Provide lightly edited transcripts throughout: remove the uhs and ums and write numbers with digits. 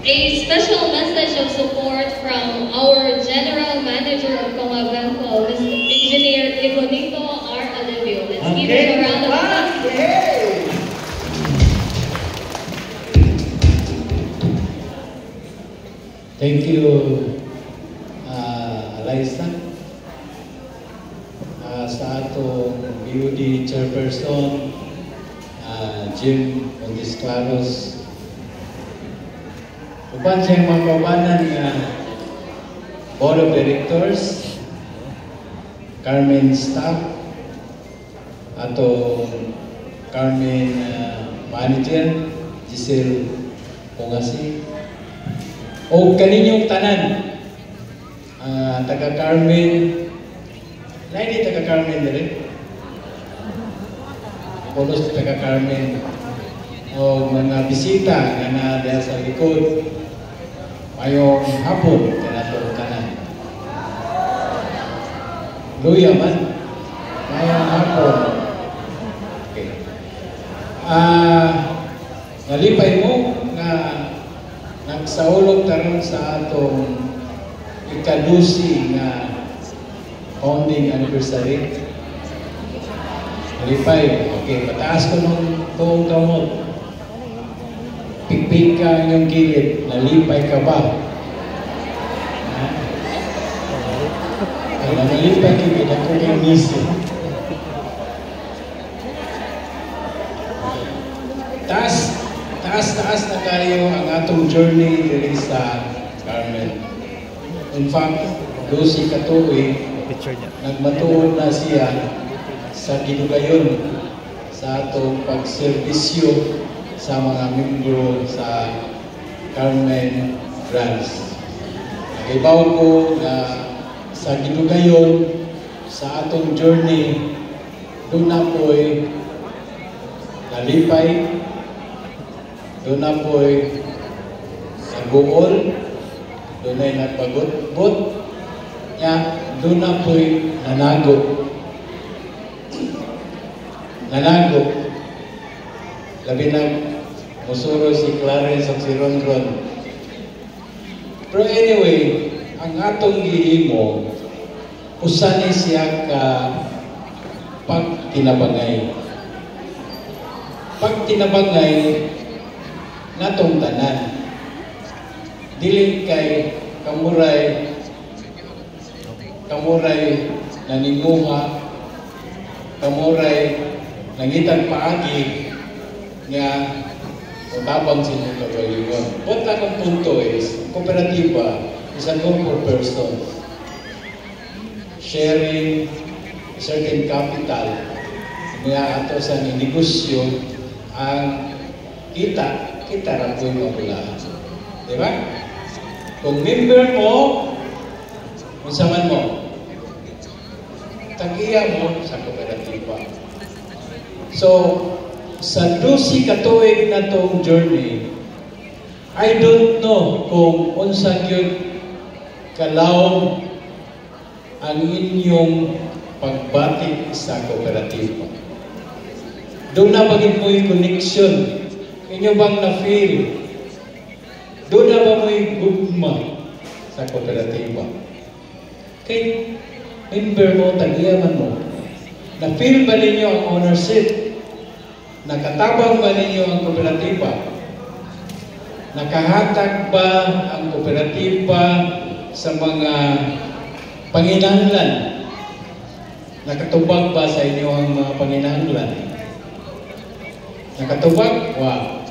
A special message of support from our General Manager of Congabanco, Mr. Engineer Ibonito R. Alivio. Let's give him a round of applause. Thank you, Eliza. Sa atong BUD Chairperson, Jim Ondisclaros. Uban sa mga kaubanan nga Board of Directors, Carmen staff, atong Carmen Manager, Giselle Pongasi, o kaninyong tanan, taga Carmen, na hindi taga Carmen na rin. Polos taga Carmen, o mga bisita nga na dahil sa likod, mayong hapon, kanatong tanan. Luya man, mayong hapon. Okay. Nalipay mo nga nagsaulog taron sa atong ikadusi nga founding anniversary. Nalipay, okay, mataas ko nung tuong kamot. Pikpik ka ang iyong gilid, nalipay ka ba? Nalipay ka, ako yung misi. Taas na kayo ang atong journey dito sa Carmen. In fact, Lucy Katuwi, nagmatuon na siya sa ginugayon sa atong pagserbisyo sa mga membro sa Carmen Branch. Nag-ibaw ko na sa ginugayon sa atong journey, doon na po'y nalipay, doon na po'y nag-uol, doon ay nagpagot-bot, doon na po'y nanago. Labi na musuro si Clarence at si Ron. Pero anyway, ang atong gihimo, usani siya ka pagtinabangay. Pagtinabangay, natong tanan. Dili kay kamuray nanimuha, kamuray nangitag paagi nga utabang sa inyong kagalingon. What lang ang punto is, kooperatiba is a group of persons sharing certain capital nga ato sa negosyo ang kita ra po'y magulaan. Diba? Kung member mo, unsaman mo, tagiya mo sa kooperatiba. So, sa 12 katuig na tong journey, I don't know kung unsa gyud kalawom ang inyong pagbatik sa kooperatiba. Doon na bagid mo'y connection. Inyo bang na-feel? Doon na ba mo'y gugma sa kooperatiba? Kay member mo, tagiyaman mo. Na-feel ba ninyo ang ownership? Nakatabang ba ninyo ang kooperatiba? Nakahatag ba ang kooperatiba sa mga panginahanglan? Nakatubag ba sa inyo ang mga panginahanglan? Nakatubag? Wow.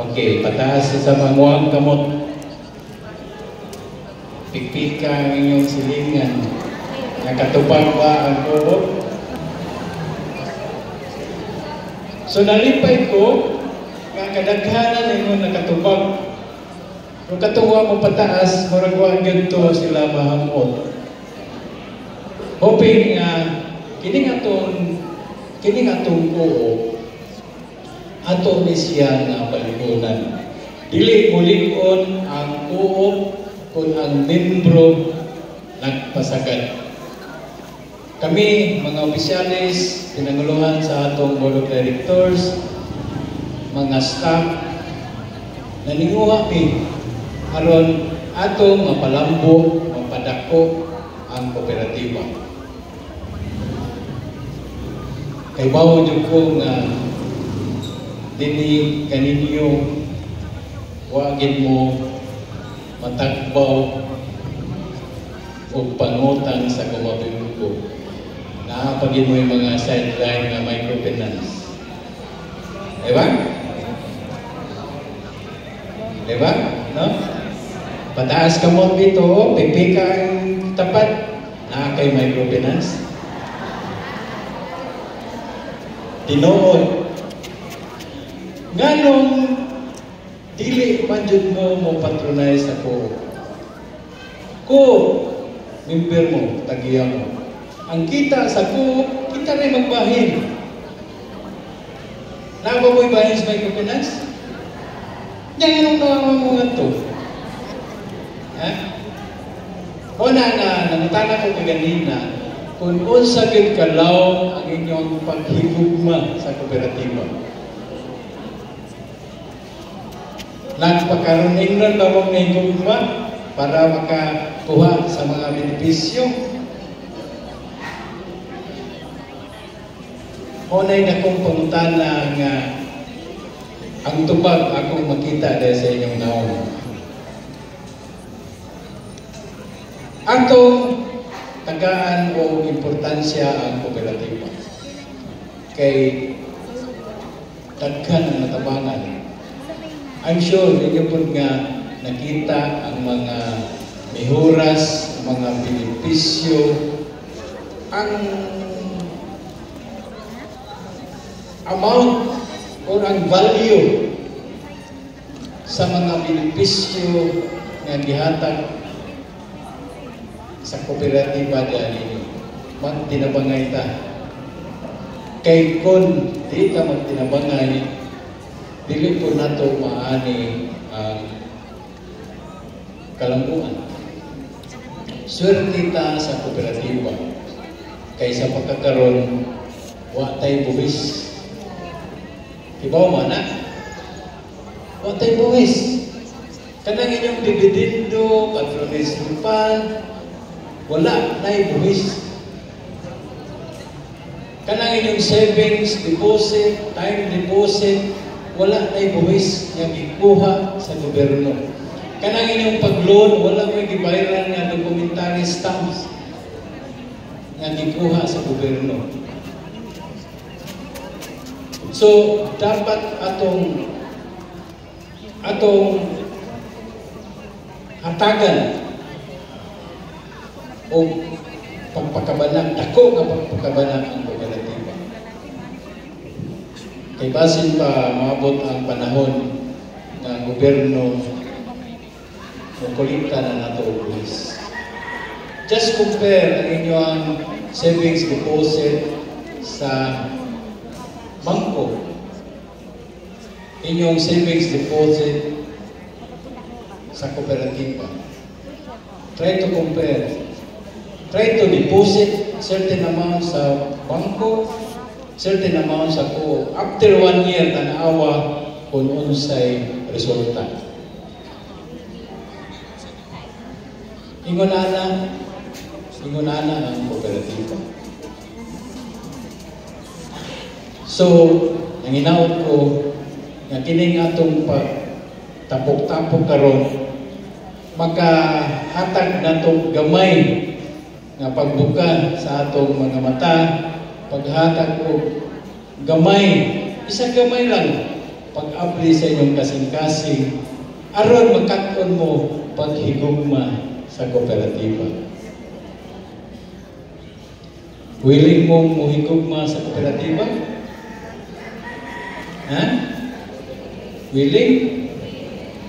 Okay, pataas sa manguang kamot. Pikpik ka ang inyong silingan. Nakatubag ba ang kubo? So nalipay ko, nga kadaghanan ninyo nakatubag. Kung katuwa mo pataas, maragwaan ganito sila mahamot. Hoping nga, kining atong kuo, ato ni siya nga paligunan. Dili mulikon ang kuo kung ang membro nagpasagad. Kami, mga opisyalis, pinanguluhan sa atong Board of Directors, mga staff, naninguha mi aron atong mapalambo, mapadako ang kooperatiba. Kay bawo jud ko nga dini kaninyo wagin mo matagbaw o pangutang sa kumabingko. Nakapagin mo yung mga sideline na microfinance. Diba? Diba? No? Pataas ka mo dito, pipi ka ang tapat, nakakay microfinance. Tinuod. Nganong dili man jud mo patronize ako. Ko, member mo, tagiya mo. Ang kita sa ko, kita rin magbahin. Naba mo'y bahin sa microfinance? Yan anong naman mo nga ito? Ha? O nanatana ko kaganina, kung unsa gyud kalaw ang inyong paghigugma sa kooperatiba. Nagpakaroon ingnon ba mong nahigugma para makakuha sa mga benepisyo? Unay na kong pangutana nga ang tubag akong makita dahil sa inyong naon. Atong tagaan o importansya ang kooperatiba. Kay daghan ang natabangan. I'm sure ninyo po nga nakita ang mga mihuras, mga benepisyo, ang amount o ang value sa mga benepisyo nga gihatag sa kooperatiba dahil magtinabangay ta. Kay kung di ka magtinabangay, dili po nato maani ang kalambuan. Swerte ta sa kooperatiba kaysa pagkakaroon wa tay buwis. Ibaw man na? Wa tay buwis. Kanang inyong dividendo, patronispan, wala nay buwis. Kanang inyong savings, deposit, time deposit, wala nay buwis nga gikuha sa gobyerno. Kanang inyong pag-loan, wala may gibayaran nga documentary stamps nga gikuha sa gobyerno. So, dapat atong hatagan o pagpakabanag, dako nga pagpakabanag ang kooperatiba. Kay basin pa maabot ang panahon ng gobyerno kulikta na nato og buwis. Just compare ang inyong savings deposit sa bangko, inyong savings deposit sa kooperatiba. Try to compare. Try to deposit certain amount sa bangko, certain amount sa ko. After 1 year, tanawa kung unsay resulta. Ingunana ang kooperatiba. So, nanginaot ko nga kining atong pagtapok-tapok karon makahatag natong gamay nga pagbuka sa atong mga mata, paghatag ko gamay, isang gamay lang pag-abli sa inyong kasing-kasing aron magkaton mo paghigugma sa kooperatiba. Willing mong muhigugma sa kooperatiba? Ha? Willing?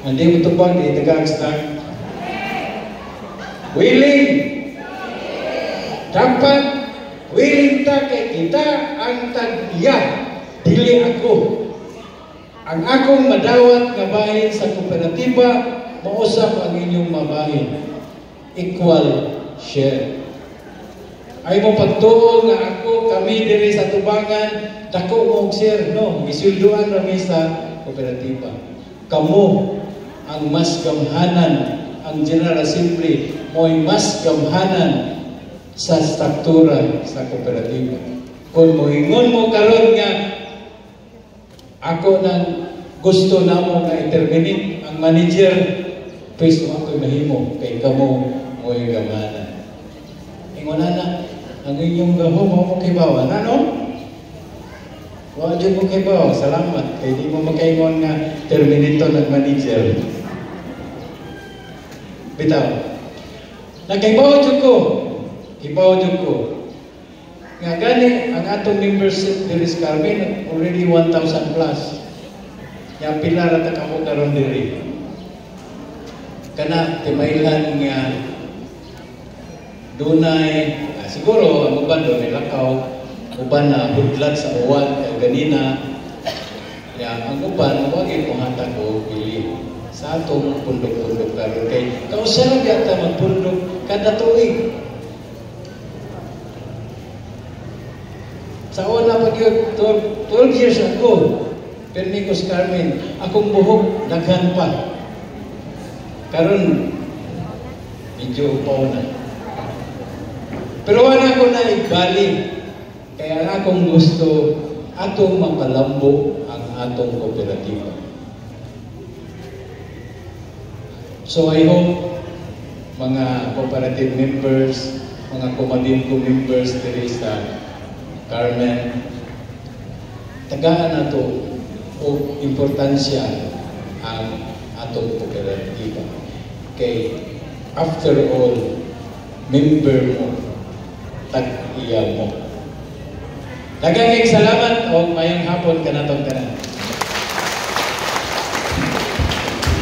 Hindi mo ito bang itagang start? Willing? Dapat willing ta kay kita ang tag-iya, dili ako. Ang akong madawat nga bahin sa kooperatiba, mausap ang inyong mabahin. Equal share. Ay mo pagtuo nga ako, kami diri sa tubangan, dako mo og share, no? Isulduan rami sa kooperatiba. kamo ang mas gamhanan, ang General Assembly mo'y mas gamhanan sa struktura sa kooperatiba. Kung moingon mo karon nga ako nang gusto namo nga i-terminate ang manager, please mo ako'y mahimo kay kamo mo'y gamhanan. Ingon na ang inyong gahom mo kay bawa na no? Wa jud mo kay bawa, salamat kay di mo makaingon nga terminator ng manager. Bitaw. Nagkaibaw jud ko. Ibaw jud ko. Nga gani ang atong membership diri sa Carmen already 1,000 plus. Ya pila ra ta kamo karon diri. Kana timaylan nga dunay siguro ang uban dunay lakaw, uban na hudlat sa uwan kay ganina. Ya ang uban wa gyud mo hatag og pili sa atong pundok-pundok karon kay kausara gyud ta magpundok kada tuig. Sa una pa yun, 12 years ago, Pernicos Carmen, akong buhok, daghan pa. Karon medyo upaw na. Pero wala ko na ibalik. Kaya akong gusto, atong mapalambo ang atong kooperatiba. So I hope, mga cooperative members, mga Comadimco members diri sa Carmen, tagaan na ito o importansya ang atong kooperatiba. Kay after all, member mo, tag-iya mo. Daghang salamat o mayong hapon kanatong tanan.